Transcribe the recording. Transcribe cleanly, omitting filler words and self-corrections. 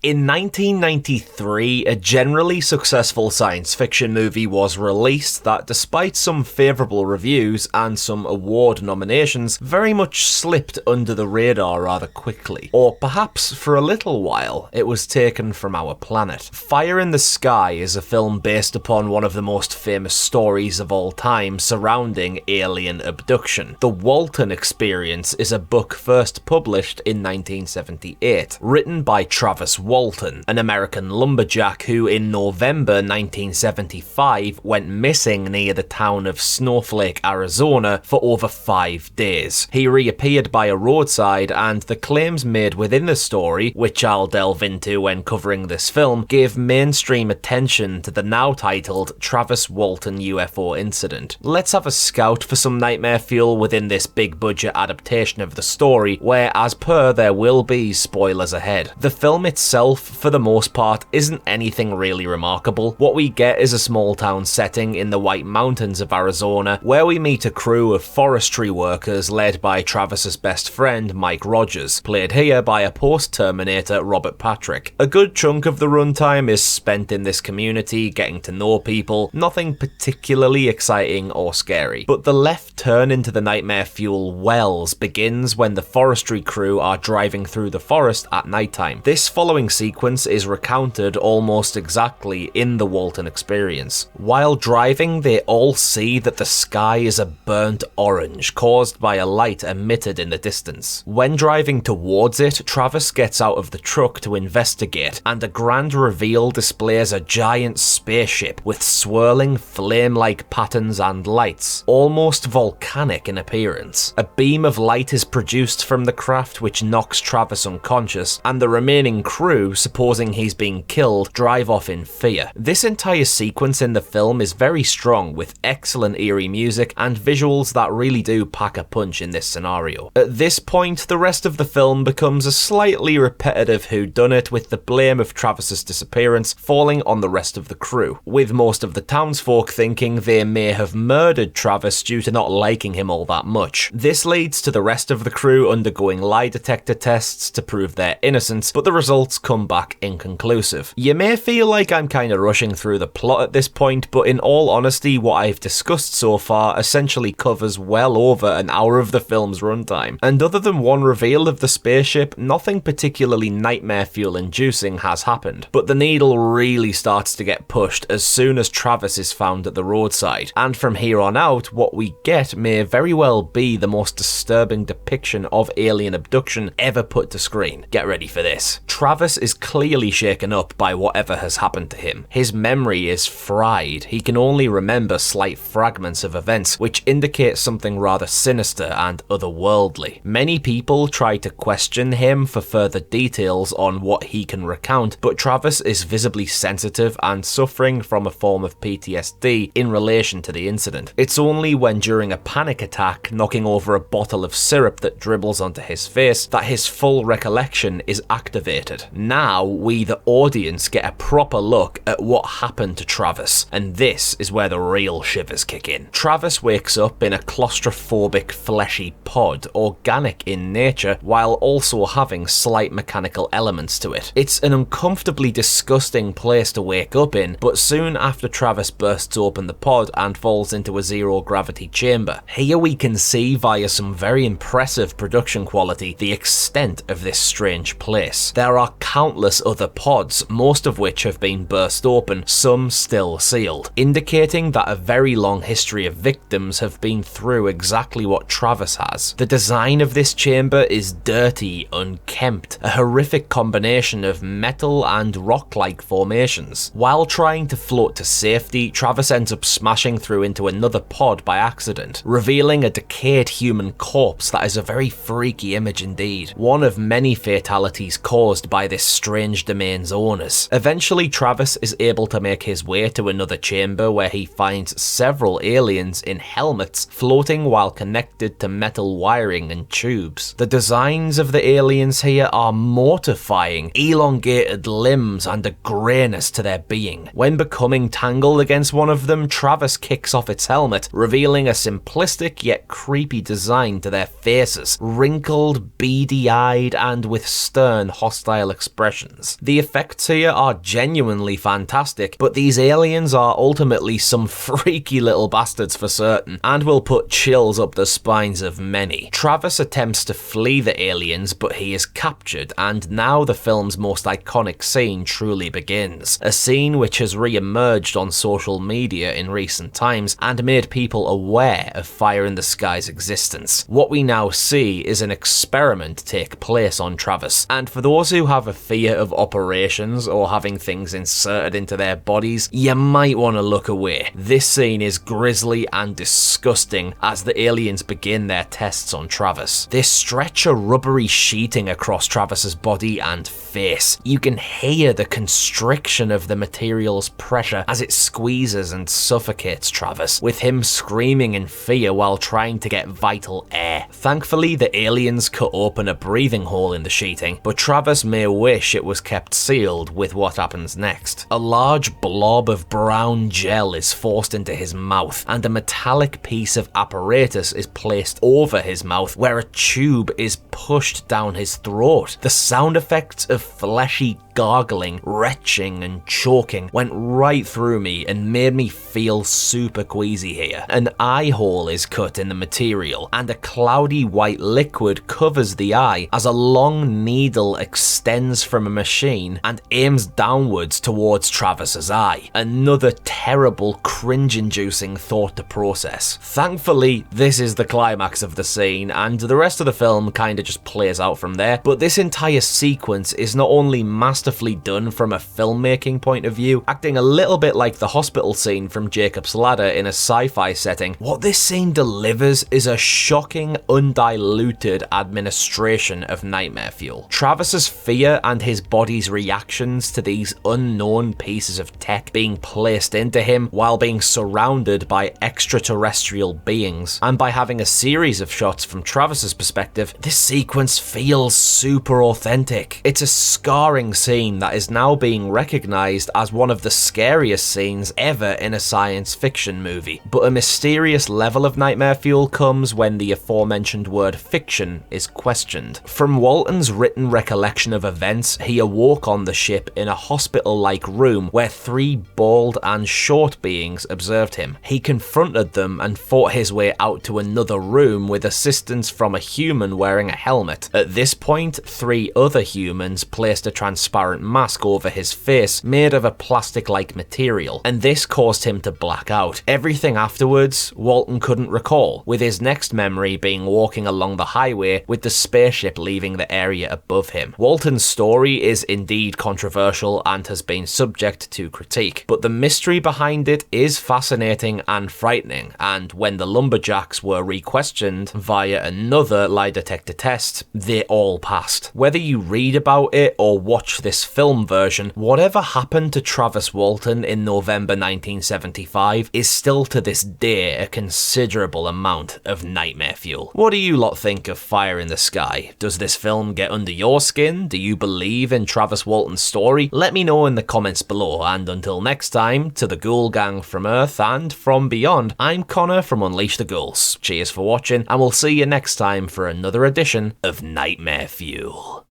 In 1993, a generally successful science fiction movie was released that, despite some favourable reviews and some award nominations, very much slipped under the radar rather quickly. Or perhaps for a little while, it was taken from our planet. Fire in the Sky is a film based upon one of the most famous stories of all time surrounding alien abduction. The Walton Experience is a book first published in 1978, written by Travis Walton, an American lumberjack who in November 1975 went missing near the town of Snowflake, Arizona for over 5 days. He reappeared by a roadside, and the claims made within the story, which I'll delve into when covering this film, gave mainstream attention to the now titled Travis Walton UFO Incident. Let's have a scout for some nightmare fuel within this big budget adaptation of the story, where as per there will be spoilers ahead. The film itself, for the most part, isn't anything really remarkable. What we get is a small town setting in the White Mountains of Arizona, where we meet a crew of forestry workers led by Travis's best friend Mike Rogers, played here by a post-Terminator Robert Patrick. A good chunk of the runtime is spent in this community, getting to know people, nothing particularly exciting or scary. But the left turn into the nightmare fuel wells begins when the forestry crew are driving through the forest at nighttime. This following sequence is recounted almost exactly in the Walton Experience. While driving, they all see that the sky is a burnt orange caused by a light emitted in the distance. When driving towards it, Travis gets out of the truck to investigate, and a grand reveal displays a giant spaceship with swirling flame-like patterns and lights, almost volcanic in appearance. A beam of light is produced from the craft which knocks Travis unconscious, and the remaining crew, supposing he's being killed, drive off in fear. This entire sequence in the film is very strong, with excellent eerie music and visuals that really do pack a punch in this scenario. At this point, the rest of the film becomes a slightly repetitive whodunit, with the blame of Travis's disappearance falling on the rest of the crew, with most of the townsfolk thinking they may have murdered Travis due to not liking him all that much. This leads to the rest of the crew undergoing lie detector tests to prove their innocence, but the results come back inconclusive. You may feel like I'm kind of rushing through the plot at this point, but in all honesty, what I've discussed so far essentially covers well over an hour of the film's runtime. And other than one reveal of the spaceship, nothing particularly nightmare fuel inducing has happened. But the needle really starts to get pushed as soon as Travis is found at the roadside. And from here on out, what we get may very well be the most disturbing depiction of alien abduction ever put to screen. Get ready for this. Travis is clearly shaken up by whatever has happened to him. His memory is fried. He can only remember slight fragments of events, which indicate something rather sinister and otherworldly. Many people try to question him for further details on what he can recount, but Travis is visibly sensitive and suffering from a form of PTSD in relation to the incident. It's only when during a panic attack, knocking over a bottle of syrup that dribbles onto his face, that his full recollection is activated. Now, we the audience get a proper look at what happened to Travis, and this is where the real shivers kick in. Travis wakes up in a claustrophobic fleshy pod, organic in nature, while also having slight mechanical elements to it. It's an uncomfortably disgusting place to wake up in, but soon after Travis bursts open the pod and falls into a zero-gravity chamber. Here we can see via some very impressive production quality the extent of this strange place. There are countless other pods, most of which have been burst open, some still sealed, indicating that a very long history of victims have been through exactly what Travis has. The design of this chamber is dirty, unkempt, a horrific combination of metal and rock-like formations. While trying to float to safety, Travis ends up smashing through into another pod by accident, revealing a decayed human corpse that is a very freaky image indeed. One of many fatalities caused by this strange domain's owners. Eventually, Travis is able to make his way to another chamber where he finds several aliens in helmets floating while connected to metal wiring and tubes. The designs of the aliens here are mortifying, elongated limbs and a greyness to their being. When becoming tangled against one of them, Travis kicks off its helmet, revealing a simplistic yet creepy design to their faces, wrinkled, beady-eyed, and with stern, hostile expressions. expressions. The effects here are genuinely fantastic, but these aliens are ultimately some freaky little bastards for certain, and will put chills up the spines of many. Travis attempts to flee the aliens, but he is captured, and now the film's most iconic scene truly begins. A scene which has re-emerged on social media in recent times and made people aware of Fire in the Sky's existence. What we now see is an experiment take place on Travis, and for those who have a fear of operations or having things inserted into their bodies, you might want to look away. This scene is grisly and disgusting as the aliens begin their tests on Travis. They stretch a rubbery sheeting across Travis's body and face. You can hear the constriction of the material's pressure as it squeezes and suffocates Travis, with him screaming in fear while trying to get vital air. Thankfully, the aliens cut open a breathing hole in the sheeting, but Travis may wish it was kept sealed with what happens next. A large blob of brown gel is forced into his mouth, and a metallic piece of apparatus is placed over his mouth where a tube is pushed down his throat. The sound effects of fleshy gargling, retching and choking went right through me and made me feel super queasy here. An eye hole is cut in the material and a cloudy white liquid covers the eye as a long needle extends from a machine and aims downwards towards Travis's eye. Another terrible, cringe-inducing thought to process. Thankfully, this is the climax of the scene and the rest of the film kinda just plays out from there, but this entire sequence is not only masterfully done from a filmmaking point of view, acting a little bit like the hospital scene from Jacob's Ladder in a sci-fi setting. What this scene delivers is a shocking, undiluted administration of nightmare fuel. Travis's fear and his body's reactions to these unknown pieces of tech being placed into him while being surrounded by extraterrestrial beings, and by having a series of shots from Travis's perspective, this sequence feels super authentic. It's a scarring scene that is now being recognized as one of the scariest scenes ever in a science fiction movie. But a mysterious level of nightmare fuel comes when the aforementioned word fiction is questioned. From Walton's written recollection of events, he awoke on the ship in a hospital-like room where three bald and short beings observed him. He confronted them and fought his way out to another room with assistance from a human wearing a helmet. At this point, three other humans placed a transparent mask over his face made of a plastic-like material, and this caused him to black out. Everything afterwards, Walton couldn't recall, with his next memory being walking along the highway with the spaceship leaving the area above him. Walton's story is indeed controversial and has been subject to critique, but the mystery behind it is fascinating and frightening, and when the lumberjacks were re-questioned via another lie detector test, they all passed. Whether you read about it or watch this film version, whatever happened to Travis Walton in November 1975 is still to this day a considerable amount of nightmare fuel. What do you lot think of Fire in the Sky? Does this film get under your skin? Do you believe in Travis Walton's story? Let me know in the comments below, and until next time, to the Ghoul Gang from Earth and from beyond, I'm Connor from Unleash the Ghouls. Cheers for watching, and we'll see you next time for another edition of Nightmare Fuel.